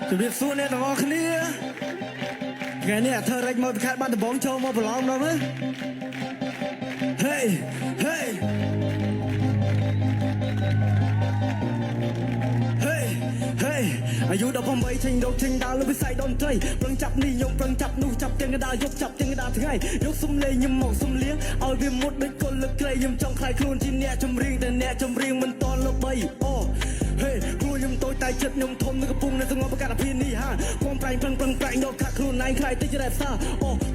ជំរាបសួរអ្នកទាំងអស់គ្នាថ្ងៃនេះអាធើររែកមកទៅខេត្តបាត់ដំបងចូលមកប្រឡងដល់មើលអាយុ18ចេញរកចេញដើរលើវិស័យតន្ត្រីប្រឹងចាប់នេះខ្ញុំប្រឹងចាប់នោះចាប់ទាំងកដាលយកចាប់ទាំងកដាលថ្ងៃយកសំលេងខ្ញុំមកសំលៀងឲ្យវាមុតដូចកុលលើក្រៃខ្ញុំចង់ខ្លាយខ្លួនជាអ្នកចម្រៀងតែអ្នកចម្រៀងមិនតន់លើ3ខ្លួនខ្ញុំតូចតែចិត្តខ្ញុំធំនៅកំពុងនៅសងប់ប្រកាសអភិនេះហាខ្ញុំប្រែងប្រឹងប្រែងយកខាក់ខ្លួនឯងខ្លាយទៅជារ៉េបសា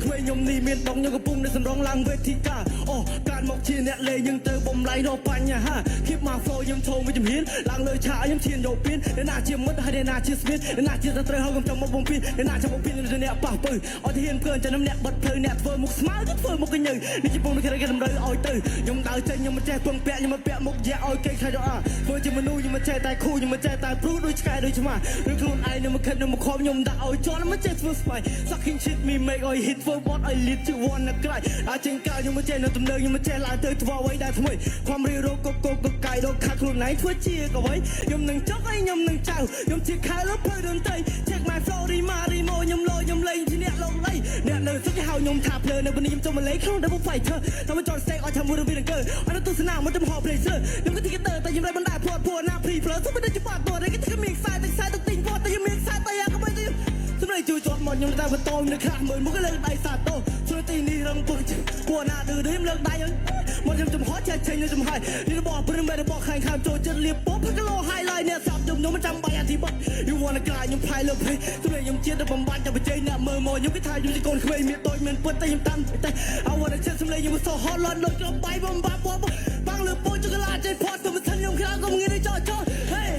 ក្មេងខ្ញុំនេះមានដងខ្ញុំកំពុងនៅសម្រងឡើងវេទិកាកាត់មកជាអ្នកលេងយើងទៅបំលែងរកបញ្ហាគៀបមក flow ខ្ញុំធំវិជំហានឡើងលើឆាខ្ញុំឈានយកពៀនអ្នកណាជាមិត្តហើយអ្នកណាជាស្ពានអ្នកណាជាសត្រូវហើយខ្ញុំចង់មកបំពេញអ្នកណាចង់បំពេញអ្នកប៉ះពើអត់ហ៊ានកើចាំអ្នកបិទផ្លូវអ្នកធ្វើមុខស្មើគឺធ្វើមុខកញ្ញើនេះជាពងគេតម្រូវឲ្យទៅខ្ញុំដើរចេញខ្ញុំមិនចេះពឹងពាក់ខ្ញុំមិនពាក់មុខយ៉ាឲ្យគេខ្លាចដល់ធ្វើជាមនុស្សខ្ញុំមិនចេះតែខូខ្ញុំមិនចេះតែព្រុសដូចឆ្កែដូចឆ្មាឬខ្លួនឯងនៅមកខិតនៅមកខំខ្ញុំដាក់ឲ្យជន់មិនចេះធ្វើស្បែក sucking shit me make ឲ្យ hit for what I lead to one ណាក្រៃអាចចេញកាយខ្ញុំមិនចេះនៅទំនើងខ្ញុំមិនចេះឡើងទៅធ្វើអ្វីដែលថ្មីខំរៀនរកកកកាយរកខាត់ខ្លួនឯងធ្វើជាកអ្វីខ្ញុំនឹងចុកឲ្យខ្ញុំនឹងចៅខ្ញុំជាខែលើផ្លូវតន្ត្រី check my flow រីម៉ារីម៉ូខ្ញុំលោខ្ញុំលេងជាអ្នកលោកលៃអ្នកនៅសុខហៅខ្ញុំថាភ្លើនៅពេលនេះខ្ញុំចូលមកលេងក្នុង double fighter តែមិនចង់ stay ឲ្យធ្វើមួយរឿងអង្គើឲ្យទៅទស្សនាមកទៅហោ placer ខ្ញុំក៏ទីកតើតែខ្ញុំរៃបណ្ដាព្រួតណា pre flow ទៅមិនដឹងច្បាស់តើគេគឺមានខ្សែទៅខ្សែទៅទិញវត្តតែខ្ញុំមានខ្សែតែយ៉ាងក៏មិនទៅសម្រាប់ជួយជាប់មកខ្ញុំតែបន្តនៅខ្លះមើលមុខលើដៃសាតោជួយទីនេះរងពុកពួកណាឌឺនេះលើកដៃមកខ្ញុំចំហចេះចេញនៅចំហើយនេះរបស់ព្រឹងបែររបស់ខាងខាងចូលចិត្តលៀបពពគីឡូ highlight អ្នកសាប់ខ្ញុំមិនចាំបាច់អធិបត you wanna ក្លាយខ្ញុំផ្លាយលើភ័យសម្រាប់ខ្ញុំជាតិទៅបំបាច់តែបច្ចេកអ្នកមើលមកខ្ញុំគេថាខ្ញុំជាកូនក្មេងមានដូចមានពុតតែខ្ញុំតាមតែ I wanna ចិត្តសម្លេងខ្ញុំសូហត់លន់ដូចក្របបាយបំបាប់បាំងលើពោចកឡាចេះផតទៅមិនថឹងខ្ញុំខ្លាំងក៏ងាយចោចhey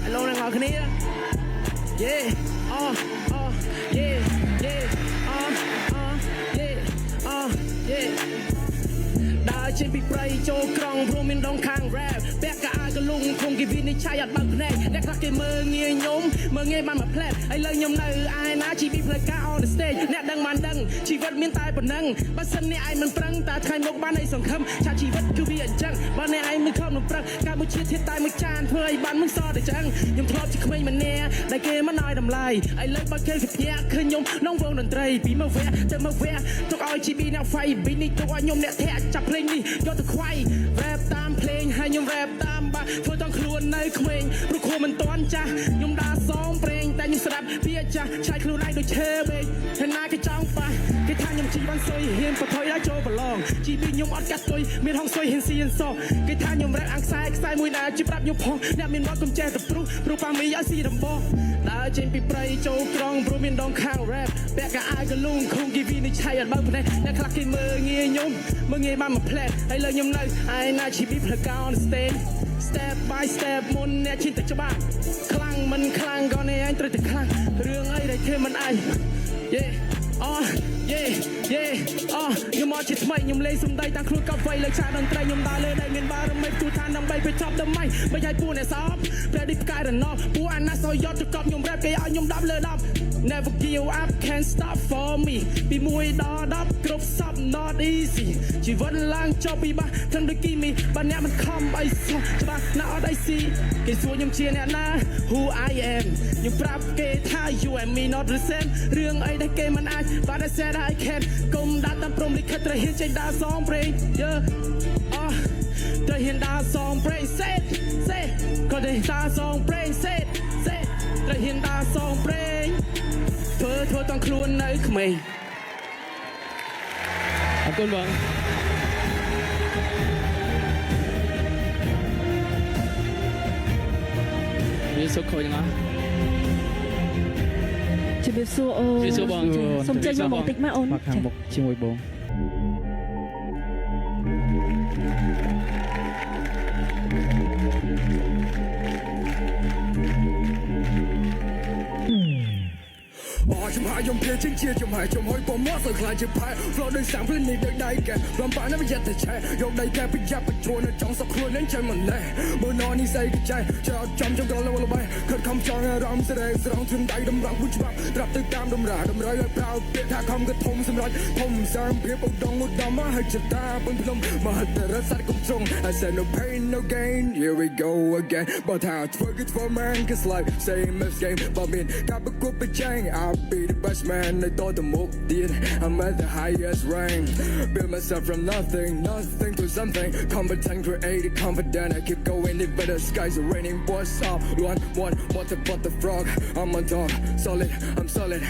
Hello អ្នកនរគ្នា yeah yeahដើរចេញពីព្រៃចូលក្រងព្រមមានដងខាង rap ពាក់កៅអៅកលុងគង់គេវិនិច្ឆ័យអត់បើកភ្នែកអ្នកខ្លះគេមើលងាយខ្ញុំមើលងាយបានមួយផ្លែតហើយលើខ្ញុំនៅឯណាជីពីផ្លូវការ on the stage អ្នកដឹងបានដឹងជីវិតមានតែប៉ុណ្ណឹងបើសិនអ្នកឯងមិនប្រឹងតែថ្ងៃមុខបានឲ្យសង្ឃឹមថាជីវិតគឺវាអញ្ចឹងបើអ្នកឯងមិនខំនឹងប្រឹងកម្ពុជាធាតតែមួយចានធ្វើឲ្យបានមិនសល់តែចឹងខ្ញុំធ្លាប់ជាក្មេងម្នាក់ដែលគេមិនឲ្យតម្លៃហើយលើបើគេភ្ញាក់ឃើញខ្ញុំក្នុងវងតន្ត្រីពីមកវគ្គទៅមកវគ្គទុកឲ្យជីប៊ីអ្នក fight ពីនេះទុកឲ្យខ្ញុំអ្នកធាក់ចាប់ភ្លេងនេះយកទៅខ្វាយ rap តាមភ្លេងហើយខ្ញុំ rap តាមបាធ្វើតង់ខ្លួននៅក្មេងព្រោះខួរមិនតាន់ចាស់ខ្ញុំដើរសងប្រេងតែខ្ញុំស្ដាប់ពីអាចាស់ឆាយខ្លួនឯងដូចឈើបេកហើយណាគេចង់ប៉ះគេថាខ្ញុំជីបានសុយហ៊ានបថុយដល់ចូលប្រឡងជីពីខ្ញុំអត់កាត់ទុយមានហងសុយហ៊ានស៊ីហ៊ានសោះគេថាខ្ញុំ rap អាំងខ្សែមួយដែរជីប្រាប់ខ្ញុំផងអ្នកមានមកកុំចេះទៅព្រោះប៉ាមីឲ្យស៊ីដំបោះដើរចេញពីព្រៃចូលក្រងព្រោះមានដងខាង rap ពាក់កៅអៅកលុងខំគេវិនិច្ឆ័យអត់បើភ្នែកអ្នកខ្លះគេមើលងាយខ្ញុំមើលងាយបានមួយផ្លែតហើយលើខ្ញុំនៅឯណាជីពីផ្លូវការ on stage step by step មុនអ្នកឈានទៅច្បាស់ខ្លាំងមិនខ្លាំងក៏អ្នកឯងត្រូវតែខ្លាំងរឿងអីដែលគេមិនអាច yeah ខ្ញុំមកជាថ្មីខ្ញុំលេងសំដីតាំងខ្លួនកប់វៃលើឆាកតន្ត្រីខ្ញុំដើរលើដែលមានបារមីទូឋានដើម្បីបញ្ចប់ដល់ម៉ៃមិនឲ្យពួកអ្នកសោបព្រះឌីផ្កាយរណោពួកអាណាសយត់ទៅកប់ខ្ញុំ rap គេឲ្យខ្ញុំ10លើ10 never give up can't stop for me ពី1ដល់10គ្រប់សព not easy ជីវិតឡើងចុះពីបាស់ទាំងដូចគីមីបើអ្នកមិនខំអីសោះច្បាស់ណាស់អត់អីស៊ីគេសួរខ្ញុំជាអ្នកណា who I am ខ្ញុំប្រាប់គេថា you and me not the same រឿងអីដែលគេមិនអាចbut I said I can កុំដាក់តាមព្រំលិខិតត្រូវហ៊ានចេញដើរសងព្រេងយើត្រូវហ៊ានដើរសងព្រេងសេក៏ទៅដើរសងព្រេងសេត្រូវហ៊ានដើរសងព្រេងធ្វើតង់ខ្លួននៅក្មេងអរគុណបងវាសុខខូចណាស់ជំរាបសួរអូនសូមចេញមកបន្តិចមកអូនមកខាងមុខជាមួយបង ចំហាយយំភាជាជាចំហាយចំហុយពមាត់សើខ្លាចជាផែ flow ដូចសាំភ្លេងនេះដូចដៃកែរំប៉ានៅយត្តឆែយកដៃកែប្រយ័ត្នបញ្ឈួននៅចង់សក់ខ្លួននឹងចាំមិនណែមើលណនេះស្អីក៏ចែចោលចំចង់ដល់ល្បីខិតខំចង់អារម្មណ៍ស្រែស្រង់ធំដៃតម្រង់ពុជច្បាប់ត្រាប់ទៅតាមតម្រាតម្រូវឲ្យប្រោពាក្យថាខំក៏ធំសម្រាប់ធំសាមភាពឧត្តមឧត្តមឲ្យចិត្តតាពឹងភ្នំមហិតរស័ក្តិកំទ្រង់ I said no pain no gain here we go again but how it's work it for man cause life same as game but mean ការប្រកួតប្រជែង I'll be the best man នៅតទៅមុខទៀត I'm at the highest rank build myself from nothing to something competent creative confident I keep going even the skies are raining what's up one what the frog I'm on top solid I'm solid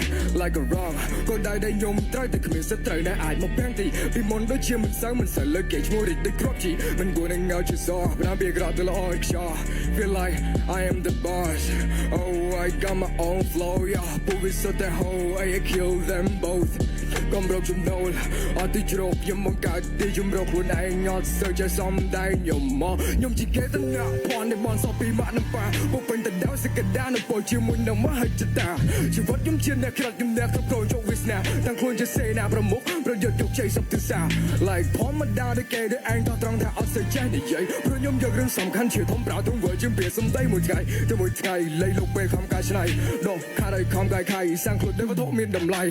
like a rock ក៏ដៃដែលខ្ញុំត្រូវតែគ្មានសត្រូវដែលអាចមកបាំងទីពីមុនដូចជាមិនសូវលើកគេឈ្មោះរីកដូចគ្រាប់ជីមិនគួរនឹងងើជាសប្រាំពីក្រោយទៅល្អខ្យល់ feel like I am the boss oh I got my own flow yeah ពួកវាសុទ្ធតែ hoe I kill them both កុំរកចំណូលអត់ទីជ្រោកខ្ញុំមកកើតទីជំរកខ្លួនឯងអត់សើចសំដែងខ្ញុំមកខ្ញុំជាគេទាំងអ្នកផននេះមកសពីម៉ាក់នឹងប៉ាពួកពេញតែដៅសក្តានុពលជាមួយនឹងមហិច្ឆតាជីវិតខ្ញុំជាអ្នកក្រាត់ខ្ញុំអ្នកគ្រប់គ្រងយកវាសនាទាំងខ្លួនជាសេនាប្រមុខប្រយុទ្ធយកជ័យសពទិសា like ធម្មតាដែលគេដែលឯងតោះត្រង់ថាអត់សូវចេះនិយាយព្រោះខ្ញុំយករឿងសំខាន់ជាធំប្រៅទង្វើជាពាក្យសំដីមួយថ្ងៃទៅមួយថ្ងៃលៃលោកពេលខំកាយឆ្នៃដកខាត់ឲ្យខំកាយខៃសាំងខ្លួនដែលវត្ថុមានតម្លៃ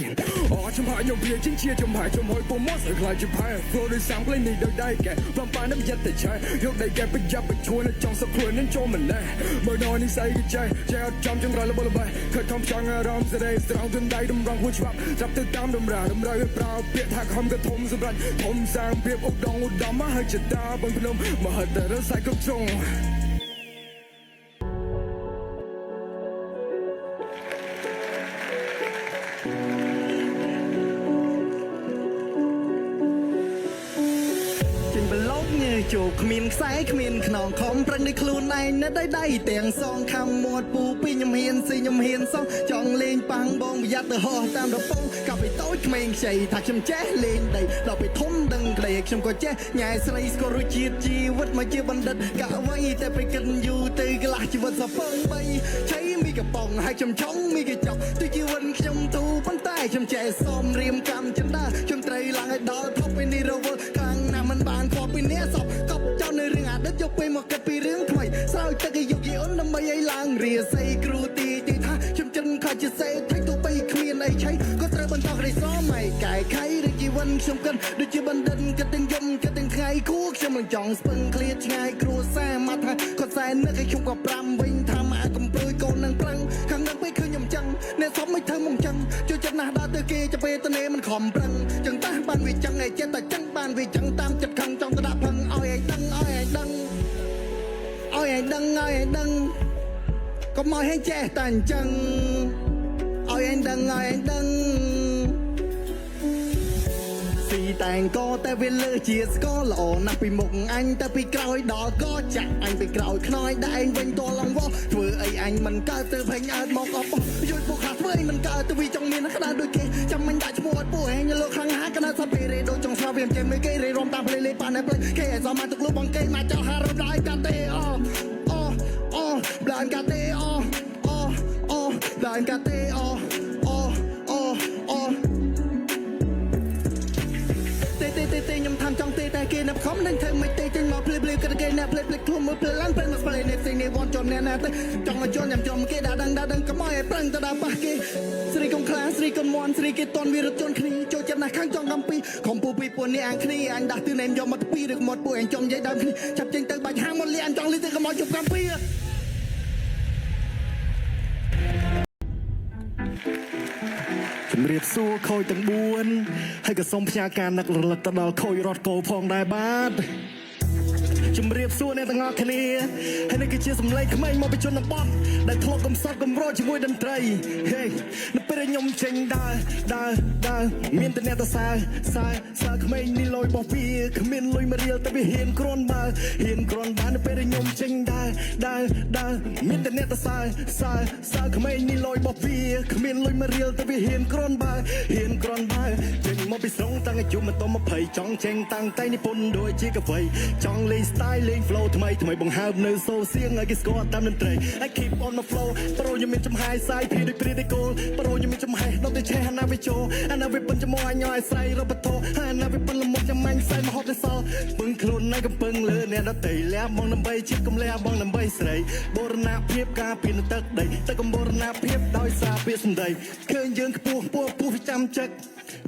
អូចំហាយខ្ញុំវាជាចំហាយចំហុយពមាត់សើខ្លាចជាផែ flow ដូចសាំងភ្លេងនេះដូចដៃកែបំប៉ានៅយត្តឆែយកដៃកែប្រយ័ត្នបញ្ឈួននៅចង់សក់ខ្លួននឹងចូលមិនណែមើលណនេះស្អីក៏ចែអត់ចំចង្រៃល្បីខិតខំចង់អារម្មណ៍ស្រែស្រង់ទន្ដៃតម្រង់ហួចច្បាប់ចាប់ទៅតាមតម្រាតម្រូវឲ្យប្រោពាក្យថាខំក៏ធំសម្រាប់ធំសាងភាពឧត្តមឧត្តមឲ្យចិត្តតាបងភ្នំមហិតរស័ក្តិគ្រប់ជ្រុង ចូលគ្មានខ្សែគ្មានខ្នងខំប្រឹងនៃខ្លួនឯងនៅដៃទាំងសងខំមាត់ពូពីខ្ញុំហ៊ានស៊ីខ្ញុំហ៊ានសងចង់លេងប៉ាំងបងប្រយ័ត្នទៅហោះតាមរពងកាប់ពីតូចក្មេងខ្ចីថាខ្ញុំចេះលេងដីដល់ពីធំដឹងក្លេខ្ញុំក៏ចេះញ៉ែស្រីស្គាល់រសជាតិជីវិតមកជាបណ្ឌិតកាក់វៃតែពេលគិតយូរទៅកន្លះជីវិតសពងបីឆៃមីកំប៉ុងហើយខ្ញុំចង់មីកញ្ចក់ទៅជីវិតខ្ញុំទូប៉ុន្តែខ្ញុំចេះសមរៀមកម្មចិន្តាខ្ញុំត្រូវឡើងឲ្យដល់ថប់ពីនេះរវល់ខាងណាមិនបានខកពីនេះសពកប់ចោលនៅរឿងអាឌិតយកពេលមកគិតពីរឿងថ្មីស្រោចទឹកឲ្យយកយីអូនដើម្បីឲ្យឡើងរាសីគ្រូទីថាខ្ញុំចិនខ្លាចជាសេថៃទូបីគ្មានអីឆៃក៏ត្រូវបន្តក្រីស្រមៃកាយខៃឬជីវិតខ្ញុំគិតដូចជាបណ្ឌិតគិតទាំងយំគិតទាំងថ្ងៃគួខ្ញុំមិនចង់ស្ពឹងឃ្លាតឆ្ងាយគ្រួសារមកថាគាត់សែននឹកឲ្យខ្ញុំក៏ប្រាំវិញថាមកកំព្រួយកូននឹងប្រឹងខាងនឹងពេលឃើញខ្ញុំចឹងអ្នកសមមិនធ្វើមកចឹងជួយចិត្តណាស់ដល់ទៅគេទៅពេលទៅនេមិនខំប្រឹងចឹងតាបានវាចឹងឯចិត្តតែចឹងបានវាចឹងតាមចិត្តខឹងចង់ទៅដាក់ផឹងឲ្យឯងដឹងឲ្យឯងដឹងឲ្យឯងដឹងឲ្យឯងដឹងកុំមកឲ្យចេះតែអញ្ចឹងឲ្យឯងដឹងឲ្យឯងដឹងស៊ីតែងក៏តែវាលើជាស្គាល់ល្អណាស់ពីមុខអញតែពីក្រោយដល់ក៏ចាក់អញពីក្រោយខ្នើយតែឯងវិញតឡងវោធ្វើអីអញមិនកើតទៅភ័យអើតមកអបយល់ពួកខ្លះធ្វើអីមិនកើតទៅវាចង់មានក្តៅដូចគេចាំមិនដាក់ឈ្មោះអត់ពួកឯងលើខ្លាំងហាកណ្ដាលសតពេលរេដូចចង់ស្លាប់វាមិនចេះមេគេរេរំតាមផ្លេលេប៉ានតែផ្លេគេឲ្យសមមកទឹកលុបបងគេមកចោលហារំដាយកាទេអូបានកាទេអូបានកាទេអូខ្ញុំថាចង់ទេតែគេនៅខំនឹងធ្វើមិនទេចេញមកភ្លឺភ្លឺក៏គេអ្នកភ្លឺភ្លឺខ្លួនមួយភ្លឺឡើងពេលមកស្លេនេះស៊ីនេះវ៉ាន់ជន់អ្នកណាទៅចង់មកជន់ខ្ញុំគេដាក់កុំឲ្យប្រឹងទៅដល់ប៉ះគេស្រីកុំខ្លាស្រីកុំមន់ស្រីគេតន់វារត់ជន់គ្នាចូលចិត្តណាស់ខាងចង់កំពីខំពូពីពួកនេះអានគ្នាអញដាស់ទិនឯងយកមកពីឬមកពួកឯងចង់និយាយដើមគ្នាចាប់ចេញទៅបាច់ហាងមកលៀនចង់លីទៅកុំមកជប់កំពីជំរាបសួរខូចទាំង4ហើយក៏សូមផ្ញើការនឹករលឹកទៅដល់ខូចរត់គោផងដែរបាទជំរាបសួរអ្នកទាំងអស់គ្នាហើយនេះគឺជាសម្លេងក្មេងមកពីជនបទដែលធ្លាប់កំសត់កំរោជាមួយតន្ត្រីហេនៅពេលខ្ញុំចេញដើរមានតែអ្នកតសើក្មេងនេះលយបោះវាគ្មានលុយមករៀលតែវាហ៊ានគ្រាន់បើនៅពេលខ្ញុំចេញដើរមានតែអ្នកតសើក្មេងនេះលយបោះវាគ្មានលុយមករៀលតែវាហ៊ានគ្រាន់បើចេញមកពីស្រុងតាំងអាយុមិនត20ចង់ចេញតាំងតែនិពន្ធដូចជាកវីចង់លេង style បាយលេង flow ថ្មីថ្មីបង្ហើបនៅសូសៀងឲ្យគេស្គាល់តាមតន្ត្រី I keep on my flow ប្រូខ្ញុំមានចំហាយសាយភីដូចព្រីដូចគោលប្រូខ្ញុំមានចំហាយដល់ទៅឆេះណាវាចូលអាណាវាប៉ុនចំអញញ៉ាយស្រ័យរបធោអាណាវាប៉ុនលមុខចាំមាញ់សែមហត់ទៅសល់ពឹងខ្លួននៅកំពឹងលើអ្នកដតីលះបងដើម្បីជាតិកំលះបងដើម្បីស្រីបូរណភាពការពីនទឹកដីតែកំបូរណភាពដោយសារពាក្យសម្ដីឃើញយើងខ្ពស់ពោះពោះចាំចិត្ត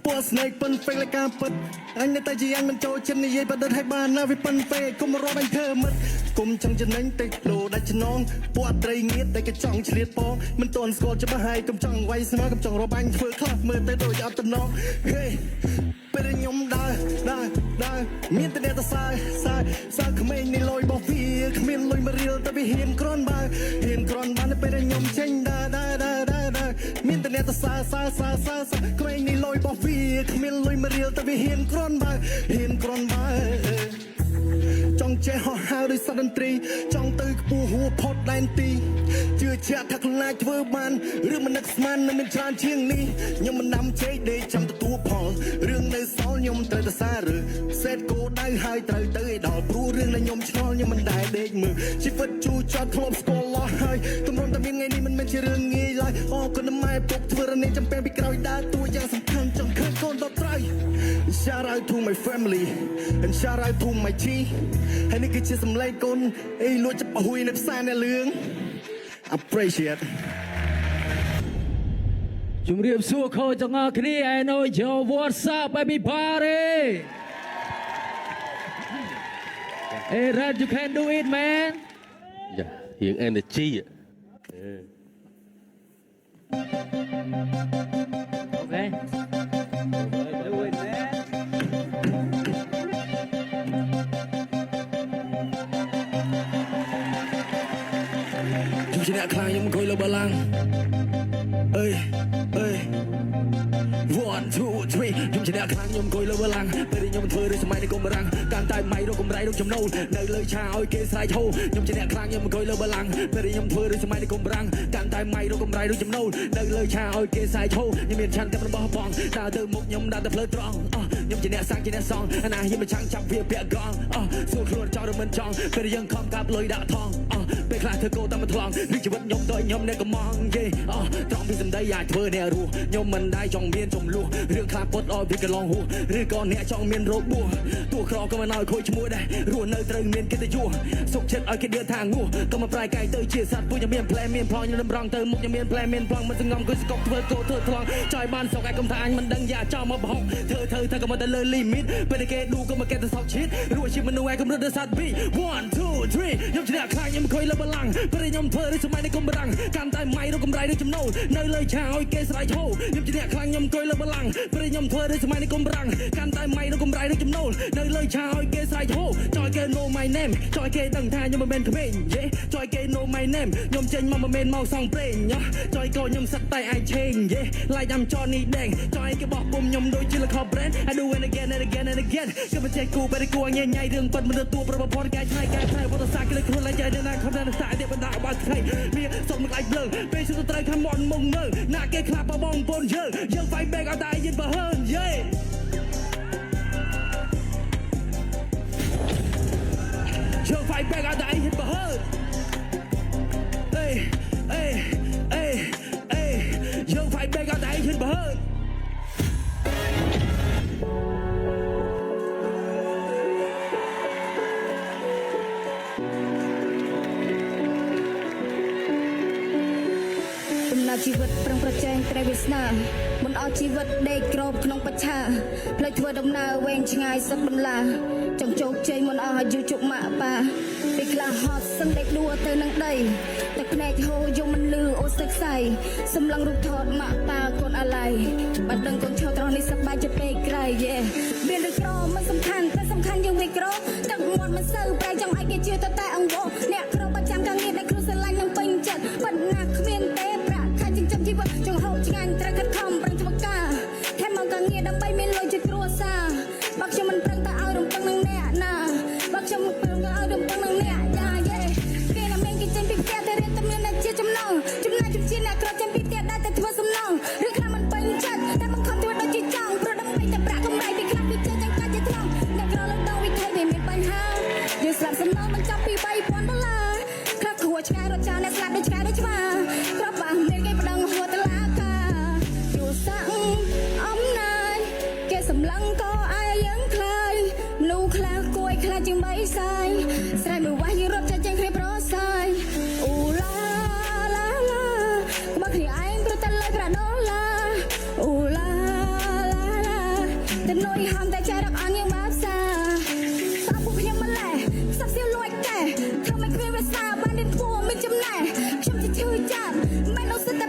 ពណ៌ស្នេហ៍ប៉ុនពេកលការពិតអញនៅតែជាយ៉ាងមិនចូលចិត្តនិយាយបដិទ្ធឲ្យបានណាវាប៉ុនពេកគុំរត់អញធ្វើមិត្តគុំចង់ចំណេញតិចលោដាច់ចំណងពណ៌ត្រីងៀតតែក៏ចង់ឆ្លៀតពងមិនតន់ស្គាល់ច្បាស់ហើយកុំចង់វាយស្មើកុំចង់របាញ់ធ្វើខ្លះមើលទៅដូចអត់តំណងហេពេលខ្ញុំដើរមានតែអ្នកតសើក្មេងនេះលយបោះវាគ្មានលុយមករៀលតែវាហ៊ានក្រនបើហ៊ានក្រនបានពេលខ្ញុំចេញដើរមានតែអ្នកតសើក្មេងនេះលយបោះវាគ្មានលុយមករៀលតែវាហ៊ានក្រនបើចង់ចេះហោះហើរដោយសត្វតន្ត្រីចង់ទៅខ្ពស់ហួរផុតដែនទីជឿជាក់ថាខ្លួនឯងធ្វើបានឬមិននឹកស្មាននឹងមានច្រើនជាងនេះខ្ញុំមិនដាំជ័យដេកចាំទទួលផលរឿងនៅសល់ខ្ញុំត្រូវតែសារឬសេតគោដៅហើយត្រូវទៅឲ្យដល់ព្រោះរឿងដែលខ្ញុំឆ្ងល់ខ្ញុំមិនដែលដេកមើលជីវិតជូរចត់ធ្លាប់ស្គាល់លោះហើយទម្រាំតែមានថ្ងៃនេះមិនមែនជារឿងងាយឡើយអូគុណម៉ែពុកធ្វើរនេះចាំពេលពីក្រោយដើរតួយ៉ាងសំខាន់ចង់ឃើញកូនដល់ត្រូវ Shout out to my family and shout out to my G ហើយនេះគឺជាសម្លេងកូនអីលួចចាប់អហ៊ុយនៅផ្សារអ្នកលឿង appreciate ជំរាបសួរខូចទាំងអស់គ្នា I know yo what's up everybody Hey Red you can do it man យ៉ារៀង energy អូខេ do it man ខ្ញុំជាអ្នកខ្លាំងខ្ញុំអង្គុយលើបល្ល័ង្កអើយ 1 2 3ខ្ញុំជាអ្នកខ្លាំងខ្ញុំអង្គុយលើបល្ល័ង្កពេលខ្ញុំធ្វើរឿងសម័យនៃកុំរាំងកាន់តែម៉ៃរកកម្រៃរកចំណូលនៅលើឆាឲ្យគេស្រែកហូខ្ញុំជាអ្នកខ្លាំងខ្ញុំអង្គុយលើបល្ល័ង្កពេលខ្ញុំធ្វើរឿងសម័យនៃកុំរាំងកាន់តែម៉ៃរកកម្រៃរកចំណូលនៅលើឆាឲ្យគេស្រែកហូខ្ញុំមានឆន្ទៈរបស់បងដើរទៅមុខខ្ញុំដើរទៅផ្លូវត្រង់ខ្ញុំជាអ្នកសាំងជាអ្នកសងអាណាខ្ញុំមិនឆាំងចាប់វាពាក់កងសួរខ្លួនចង់ឬមិនចង់ពេលយើងខំកាប់លុយដាក់ថងពេលខ្លះធ្វើកោតាមមិនថ្លង់ឬជីវិតខ្ញុំដូចខ្ញុំអ្នកកំងយេត្រង់ពីសម្ដីអាចធ្វើអ្នករស់ខ្ញុំមិនដែរចង់មានចំនួនរឿងខ្លះពុតឲ្យវាកន្លងហួសឬក៏អ្នកចង់មានរោគបួសតួក្រក៏មិនឲ្យខូចឈ្មោះដែររស់នៅត្រូវមានកិត្តិយសសុខចិត្តឲ្យគេដៀលថាងួសក៏មិនប្រែកាយទៅជាសត្វពួកខ្ញុំមានផ្លែមានផងខ្ញុំរំរងទៅមុខខ្ញុំមានផ្លែមានផងមិនសងំគួយស្កប់ធ្វើកោធ្វើថ្លង់ចោយបានសក់ឯកុំថាអញមិនដឹងយ៉ាចោលមកបោកធ្វើក៏មិនទៅលើ limit ពេលគេឌូក៏មកគេទៅសោកឈិតរស់ជាមនុស្សឯកម្រិតដល់សត្វ B 1 2 3ខ្ញុំជាអ្នកខ្លាចខ្ញុំខុយលើបល្ល័ង្កពេលខ្ញុំធ្វើរឿងសម័យនៃកុំរាំងកាន់តែម៉ៃរកកម្រៃរកចំណូលនៅលើឆាឲ្យគេស្រែកហូខ្ញុំជាអ្នកខ្លាំងខ្ញុំអង្គុយលើបល្ល័ង្កពេលខ្ញុំធ្វើរឿងសម័យនៃកុំរាំងកាន់តែម៉ៃរកកម្រៃរកចំណូលនៅលើឆាឲ្យគេស្រែកហូចោយគេ know my name ចោយគេដឹងថាខ្ញុំមិនមែនក្មេងយេចោយគេ know my name ខ្ញុំចេញមកមិនមែនមកសងព្រេងចោយក៏ខ្ញុំសឹកតែអាចឆេងយេ like I'm Johnny Dang ចោយគេបោះពុំខ្ញុំដូចជាលខោ brand I do it again and again and again គឺមិនចេះគូពេលគួរញ៉ៃរឿងប៉ិតមិនទទួលប្រព័ន្ធកែច្នៃវត្តសាស្ត្រគេខ្លួនឡើងចៃណាខំតែសាតែបណ្ដាបាត់ថ្ងៃមានសុំនឹងអាចលើពេលជួយត្រូវខំមកមុងមើណាគេខ្លាប់បងប្អូនយើង fight back អត់តែយិនបើហឺនយេយើង fight back អត់តែយិនបើហឺនយើង fight back អត់តែយិនបើហឺនជីវិតប្រឹងប្រជែងត្រូវវាស្នាមិនអស់ជីវិតដេកក្របក្នុងបច្ឆាផ្លេចធ្វើដំណើរវែងឆ្ងាយសឹកបន្លាចង់ជោគជ័យមិនអស់អាយុជុកម៉ាក់ប៉ាពេលខ្លះហត់សឹងដេកដួលទៅនឹងដីតែភ្នែកហូរយំមិនលឺអូសទឹកសៃសម្លឹងរូបថតម៉ាក់ប៉ាកូនអាឡ័យបាត់ដឹងកូនឈរត្រង់នេះសប្បាយចិត្តពេកក្រៃយេមានឬក្រមិនសំខាន់តែសំខាន់យើងវាក្រទឹកមាត់មិនសូវប្រែចង់ឲ្យគេជឿតែអង្វរអ្នកក្រប្រចាំការងារដែលគ្រូស្រឡាញ់នឹងពេញចិត្តប៉ុន្តែគ្មានទេជីវិតចង្ហូបឆ្ងាញ់ត្រូវខិតខំប្រឹងធ្វើការខែមកការងារដើម្បីមានលុយជួយគ្រួសារបើខ្ញុំមិនប្រឹងតែឲ្យរំពឹងនឹងអ្នកណាបើខ្ញុំមិនប្រឹងតែឲ្យរំពឹងនឹងអ្នកយ៉ាយេគេណាមានគេចេញពីផ្ទះតែរៀនតែមានតែជាចំណងចំណាយជំនឿអ្នកក្រចេញពីផ្ទះដែរតែធ្វើសំណងឬខ្លះមិនពេញចិត្តតែមិនខំធ្វើដូចជាចង់ព្រោះដើម្បីតែប្រាក់កម្រៃពីខ្លះពីចេះទាំងកាច់ជាត្រង់អ្នកក្រលើកដងវិថីវាមានបញ្ហាយើង ស្លាប់សំណងមិនចាប់ពី$3,000ខ្លះគួរឆ្ងាយរត់ចាអ្នកស្លាប់ដូចឆ្ងាយដូចច្បាស់ក្របបាសមានគេប្តឹងហួរតឡាការយូរសាក់អំណាចគេសម្លឹងក៏អាយយើងខ្លាយមនុស្សខ្លះគួយខ្លាចជាងបីសាយស្រែមួយវាស់យើងរត់ចាចេញគ្នាប្រសាយអូឡាឡាឡាមកគ្នាឯងព្រោះតែលើប្រាណូឡាអូឡាឡាឡាតែនុយហាំតែចារកអញយើងបាផ្សាសាពួកខ្ញុំម្លេះសាប់សៀវលួយកែធ្វើមិនគ្មានវាសាបានđếnពួរមានចំណែខ្ញុំจะឈឺចាប់មិននៅសិតតែ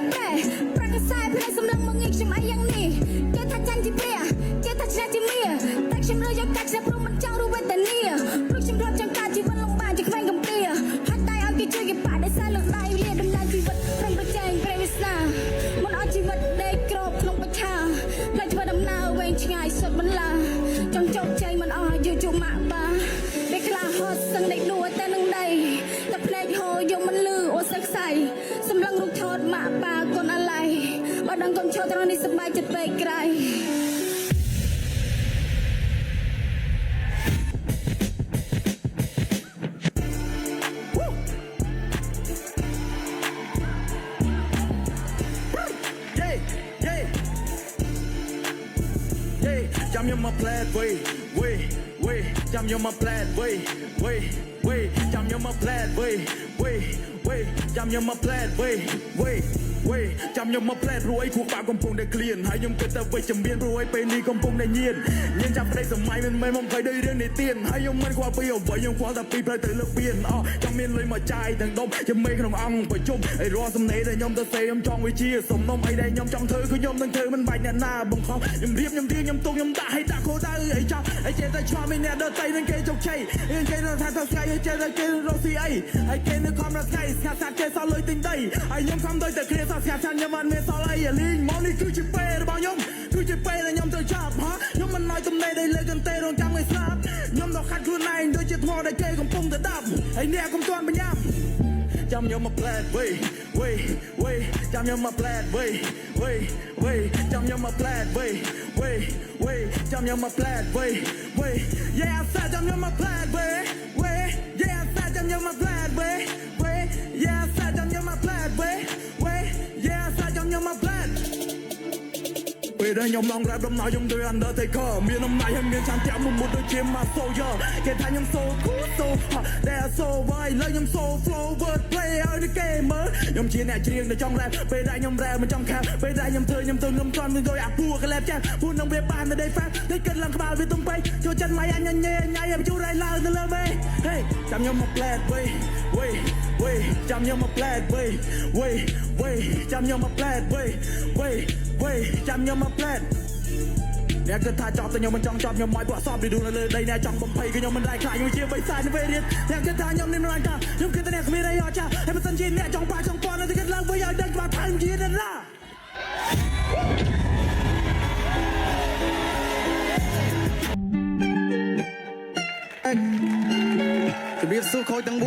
ប្រកសែភ្នែកសម្លឹងមកងាយខ្ញុំអីយ៉ាងនេះគេថាចាញ់ជាព្រះគេថាឆ្នះជាមាតែខ្ញុំរើយកកាច់ឆ្នះព្រមមិនចង់រវេទនាព្រោះខ្ញុំរត់ចង់ការជីវិតលំបាកជាក្មេងកំព្រាហាត់ដៃឲ្យគេជួយគេបាក់ដោយសារលើកដៃលាដំណើរជីវិតព្រមប្រជែងព្រះវិសាមិនឲ្យជីវិតដេកក្របក្នុងបច្ឆាផ្លេចធ្វើដំណើរវែងឆ្ងាយសុទ្ធបន្លាចង់ជោគជ័យមិនអស់យូរជួម៉ាក់បាពេលខ្លះហត់សឹងដេកដួលតែនឹងដីតែភ្នែកហូរយកមិនលឺអូសឹកខ្សៃសម្លឹងរូបថតម៉ាក់បាកូនអាឡៃបើដឹងកូនឈរត្រង់នេះសប្បាយចិត្តពេកក្រៃចាំខ្ញុំមកផ្លែតវេវេចាំខ្ញុំមកផ្លែតវេវេចាំខ្ញុំមកផ្លែតវេវេចាំខ្ញុំមកផ្លែតវេវេចាំខ្ញុំមកផ្លែតរួយគូបាក់កំពុងតែក្លៀនហើយខ្ញុំគិតតែវិជ្ជមានរួយពេលនេះកំពុងតែញៀនចាប់ប្តីសម័យមិនមែនមកភ័យដោយរឿងនេះទៀនហើយខ្ញុំមិនខ្វល់ពីអ្វីខ្ញុំខ្វល់តែពីផ្លូវទៅលើពៀនចង់មានលុយមកចាយទាំងដុំជាមេក្នុងអង្គប្រជុំឲ្យរាល់សំណេរដែលខ្ញុំទៅសេខ្ញុំចង់វិជាសំណុំអីដែលខ្ញុំចង់ធ្វើគឺខ្ញុំនឹងធ្វើមិនបាច់អ្នកណាបង្ខំខ្ញុំរៀបខ្ញុំរៀងខ្ញុំទុកខ្ញុំដាក់ឲ្យដាក់ខោដៅអីចង់ឲ្យចេះតែឆ្លងមានអ្នកដទៃនឹងគេជោគជ័យគេនៅថាទៅស្កាយចេះតែគេរកស៊ីអីហើយគេនៅខំរកស្កាយស្ងាត់ស្ងាត់គេសល់លុយទិញដីហើយខ្ញុំខំទៅតែគ្នាសស្ងាត់ស្ងាត់ខ្ញុំមិនមានសល់អីលីងមកនេះគឺជាពេលរបស់ខ្ញុំគឺជាពេលដែលខ្ញុំត្រូវចាប់ខ្ញុំមិនណយទំនេរដែលលើកន្ទេរងចាំឲ្យស្លាប់ខ្ញុំដល់ខាត់ខ្លួនឯងដូចជាថ្មដែលគេកំពុងតែដាប់ហើយអ្នកកុំទាន់បញ្ញាប់ចាំខ្ញុំមកផ្លែតវេចាំខ្ញុំមកផ្លែតវេចាំខ្ញុំមកផ្លែតវេចាំខ្ញុំមកផ្លែតវេYeah I said ចាំខ្ញុំមកផ្លែតវេYeah I said ចាំខ្ញុំមកផ្លែតវេYeah I said ចាំខ្ញុំមកផ្លែតវេYeah I said ចាំខ្ញុំមកផ្លែតពេលដែលខ្ញុំឡងរ៉ាប់ដំណើរខ្ញុំទៅ Undertaker មានអំណាចហើយមានឆន្ទៈមុតដូចជា Master គេថាខ្ញុំ so cool so hot They're so wild លើខ្ញុំ so flow word play ឲ្យគេមើលខ្ញុំជាអ្នកច្រៀងដែលចង់ rap ពេលដែលខ្ញុំ rap មិនចង់ខាប់ពេលដែលខ្ញុំធ្វើខ្ញុំទៅខ្ញុំត្រង់ដូចអាពូកលែបចាស់ពូនឹងវាបានតែ fan តែគិតឡើងក្បាលវាទំពេកចូលចិត្តម៉ៃអញញ៉ែញ៉ៃឲ្យជួរៃឡើងទៅលើមេ Hey ចាំខ្ញុំមក play វេចាំខ្ញុំមក play វេចាំខ្ញុំមក play វេចាំខ្ញុំមកផ្លែតអ្នកគិតថាចប់តែខ្ញុំមិនចង់ចប់ខ្ញុំមកពួកអសពđiនៅលើដីអ្នកចង់បំភ័យគឺខ្ញុំមិនដែរខ្លាចខ្ញុំជាបិសាចនៅពេលរៀនអ្នកគិតថាខ្ញុំមានរង្ការខ្ញុំគិតតែអ្នកគ្មានអីអត់ចាហើយបើសិនជាអ្នកចង់ប៉ាចង់ប៉នទៅគិតឡើងវិញឲ្យដឹងច្បាស់ថាខ្ញុំជាតារាជម្រាបសួរខូចទាំង4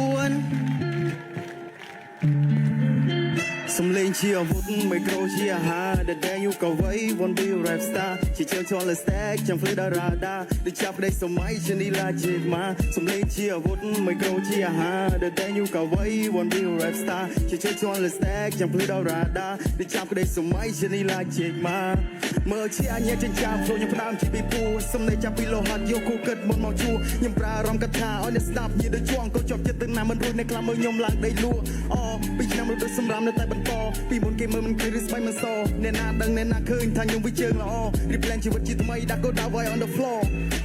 សំលេងជាអាវុធមីក្រូជាអាហារដែលតែយូក៏វៃ Won't be a rap star ជាជើងជន់លើ stack ចាំ play ដល់ radar ដូចចាប់ដេកសម័យជានីឡាជាមកសំលេងជាអាវុធមីក្រូជាអាហារដែលតែយូក៏វៃ Won't be a rap star ជាជើងជន់លើ stack ចាំ play ដល់ radar ដូចចាប់ដេកសម័យជានីឡាជាមកមើលជាអញ្ញាចិញ្ចាផ្លោខ្ញុំផ្ដើមជាពីពូសំលេងចាប់ពីលោហត់យកគូគិតមុនមកជួខ្ញុំប្រើអារម្មណ៍កថាឲ្យអ្នកស្ដាប់និយាយដូចជាងក៏ជាប់ចិត្តទៅណាមិនរួចអ្នកខ្លះមើលខ្ញុំឡើងដេកលក់ពីឆ្នាំរត់សម្រាប់នៅតែបន្តពីមុនគេមើលមិនឃើញឬស្បែកមិនសអ្នកណាដឹងអ្នកណាឃើញថាខ្ញុំវិជើងល្អ Replan ជីវិតជាថ្មីដាក់កោដាវ៉ៃ on the floor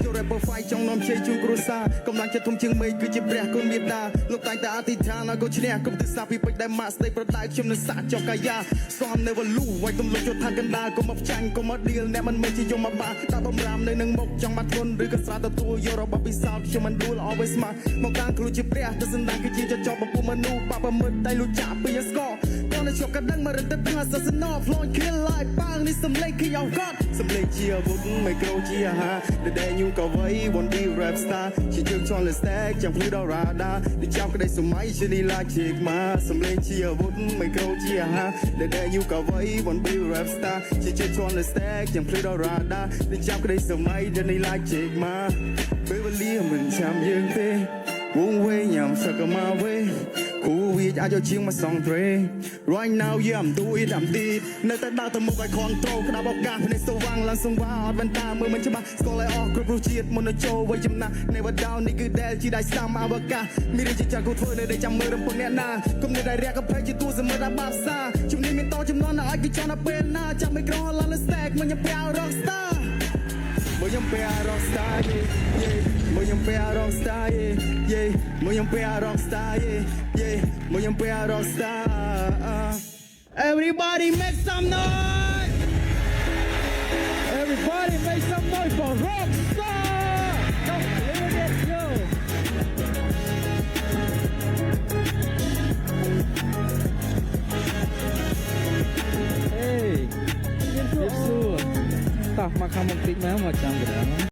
ចូល rapper fight ចង់នាំជ័យជូនគ្រួសារកំឡុងចិត្តធំជាងមេឃគឺជាព្រះគុណមេត្តាលោកតែងតែអធិដ្ឋានឲ្យក៏ឈ្នះគុំទិសាពីពេជ្រដែលម៉ាក់ស្ដីប្រដៅខ្ញុំនឹងសាកចុះកាយាស្គម never lose វាយទំលុកចូលថាកណ្ដាលកុំមកចាញ់កុំមក deal អ្នកមិនមែនជាយមមកបាក់ដាក់បំរាមនៅនឹងមុខចង់បាត់ធន់ឬក៏ស្រាទទួលយករបស់ពិសោធន៍ខ្ញុំមិនដួល always smart មកកាងខ្លួនជាព្រះទៅសន្តានគឺជាចចប់បំពុះមនុស្សបាក់ប្រមឹកតែលុចចាក់ពីស្គរគាត់នៅជាប់កណ្ដឹងមករត់ទៅទាំងសាសនា flow kill life ប៉ាងនេះសំលេងគឺយកគាត់សំលេងជាអាវុធមីក្រូជាអាហារដែលញូក៏វៃ Won't be a rap star ជាជើងជន់លើ stack ចាំ play ដល់ radar ដូចចាប់ក្តីសម័យជានីឡាជាមកសំលេងជាអាវុធមីក្រូជាអាហារដែលញូក៏វៃ Won't be a rap star ជាជើងជន់លើ stack ចាំ play ដល់ radar ដូចចាប់ក្តីសម័យជានីឡាជាមកពេលវេលាមិនចាំយើងទេវង circle my way Cool we I just chill my song three Right now yeah I'm do it I'm deep នៅតែដើរទៅមុខឲ្យ control ក្តាប់ឱកាសភ្នែកស្វាងឡើងសង្វាអត់វ៉ែនតាមើលមិនច្បាស់ស្គាល់ឲ្យអស់គ្រប់រសជាតិមុននឹងចូលវ័យចំណាស់ Never down នេះគឺដែលជាដៃស្ដាំអវកាសមានរឿងជាចាស់គូធ្វើនៅតែចាំមើលរំពឹងអ្នកណាគុំនៅតែរាក់កភេកជាទួសមើលតែបាបសាជំនាញមានតចំនួនឲ្យគេចង់ដល់ពេលណាចាំមិនក្រហល់ឡើងលើ stack មិនញ៉ាំប្រាវ rock star មើលញ៉ាំប្រាវ rock star យេមើលញ៉ាំប្រាវ rock star យេមើលញ៉ាំប្រាវ rock star យេមើលញ៉ាំប្រាវ rock star Everybody make some noise Everybody make some noise for Rockstar. Don't leave it go. Hey, tiếp xua. Tao mà không một tí máu mà chẳng được.